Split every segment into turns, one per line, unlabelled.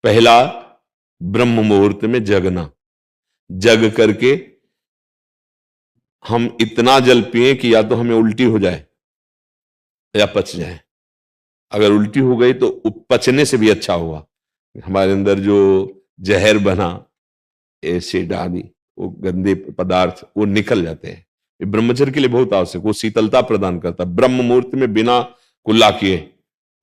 पहला, ब्रह्म मुहूर्त में जगना, जग करके हम इतना जल पिए कि या तो हमें उल्टी हो जाए या पच जाए। अगर उल्टी हो गई तो पचने से भी अच्छा हुआ, हमारे अंदर जो जहर बना, एसिड आदि, वो गंदे पदार्थ वो निकल जाते हैं। ये ब्रह्मचर्य के लिए बहुत आवश्यक, वो शीतलता प्रदान करता है। ब्रह्म मुहूर्त में बिना कुल्ला किए,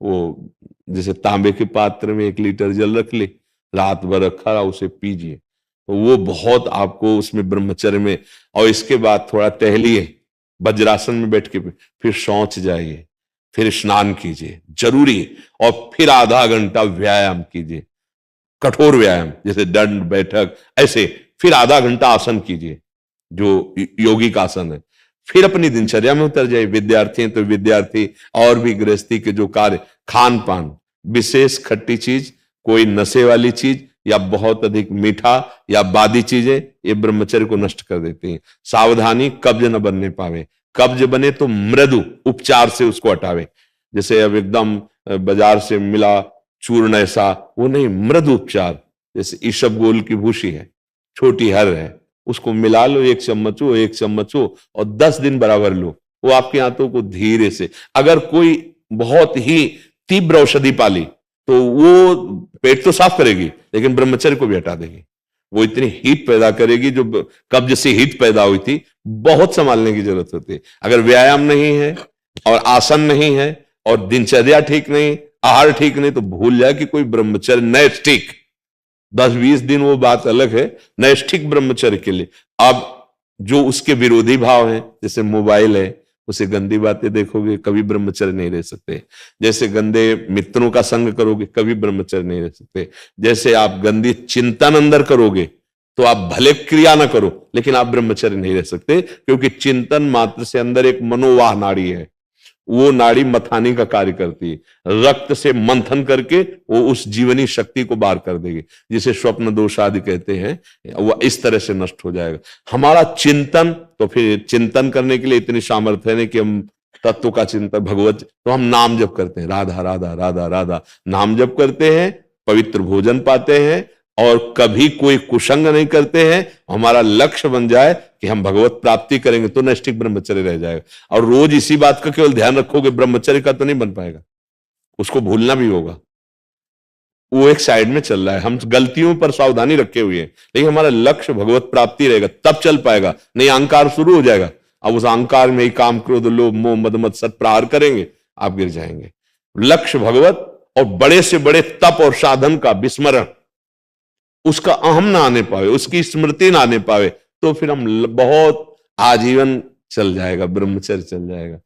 वो जैसे तांबे के पात्र में 1 लीटर जल रख ले, रात भर रखा रहा, उसे पीजिए, तो वो बहुत आपको उसमें ब्रह्मचर्य में। और इसके बाद थोड़ा टहलिए, वज्रासन में बैठ के, फिर शौच जाइए, फिर स्नान कीजिए जरूरी, और फिर आधा घंटा व्यायाम कीजिए, कठोर व्यायाम जैसे दंड बैठक, ऐसे फिर आधा घंटा आसन कीजिए जो योगिक आसन है। फिर अपनी दिनचर्या में उतर जाए। विद्यार्थी हैं तो विद्यार्थी, और भी गृहस्थी के जो कार्य, खान पान, विशेष खट्टी चीज, कोई नशे वाली चीज या बहुत अधिक मीठा या बादी चीजें, ये ब्रह्मचर्य को नष्ट कर देती हैं। सावधानी, कब्ज न बनने पावे, कब्ज बने तो मृदु उपचार से उसको हटावे। जैसे अब एकदम बाजार से मिला चूर्ण ऐसा, वो नहीं, मृदु उपचार। जैसे ईसबगोल की भूसी है, छोटी हर है, उसको मिला लो, 1 चम्मच हो, 1 चम्मच हो, और 10 दिन बराबर लो, वो आपके हाथों को धीरे से। अगर कोई बहुत ही तीव्र औषधि पाली तो वो पेट तो साफ करेगी लेकिन ब्रह्मचर्य को भी हटा देगी। वो इतनी हीट पैदा करेगी, जो कब्ज से हीट पैदा हुई थी, बहुत संभालने की जरूरत होती है। अगर व्यायाम नहीं है और आसन नहीं है और दिनचर्या ठीक नहीं, आहार ठीक नहीं, तो भूल जाए कि कोई ब्रह्मचर्य नैष्ठिक 10-20 दिन वो बात अलग है, नैष्ठिक ब्रह्मचर्य के लिए। अब जो उसके विरोधी भाव हैं, जैसे मोबाइल है, उसे गंदी बातें देखोगे, कभी ब्रह्मचर्य नहीं रह सकते। जैसे गंदे मित्रों का संग करोगे, कभी ब्रह्मचर्य नहीं रह सकते। जैसे आप गंदी चिंतन अंदर करोगे, तो आप भले क्रिया ना करो लेकिन आप ब्रह्मचर्य नहीं रह सकते, क्योंकि चिंतन मात्र से अंदर एक मनोवाह नाड़ी है, वो नाड़ी मथानी का कार्य करती है, रक्त से मंथन करके वो उस जीवनी शक्ति को बाहर कर देगी, जिसे स्वप्न दोष आदि कहते हैं, वो इस तरह से नष्ट हो जाएगा हमारा चिंतन। तो फिर चिंतन करने के लिए इतनी सामर्थ्य है कि हम तत्व का चिंतन, भगवत, तो हम नाम जप करते हैं, राधा राधा राधा राधा नाम जप करते हैं, पवित्र भोजन पाते हैं, और कभी कोई कुसंग नहीं करते हैं। हमारा लक्ष्य बन जाए कि हम भगवत प्राप्ति करेंगे, तो नैष्ठिक ब्रह्मचर्य रह जाएगा। और रोज इसी बात का केवल ध्यान रखोगे, ब्रह्मचर्य का तो नहीं बन पाएगा, उसको भूलना भी होगा। वो एक साइड में चल रहा है, हम गलतियों पर सावधानी रखे हुए हैं, लेकिन हमारा लक्ष्य भगवत प्राप्ति रहेगा, तब चल पाएगा, नहीं अहंकार शुरू हो जाएगा। अब उस अहंकार में ही काम, क्रोध, लोभ, मोह, मद मत्सर प्रहार करेंगे, आप गिर जाएंगे। लक्ष्य भगवत, और बड़े से बड़े तप और साधन का विस्मरण, उसका अहम ना आने पावे, उसकी स्मृति ना आने पावे, तो फिर हम बहुत आजीवन चल जाएगा, ब्रह्मचर्य चल जाएगा।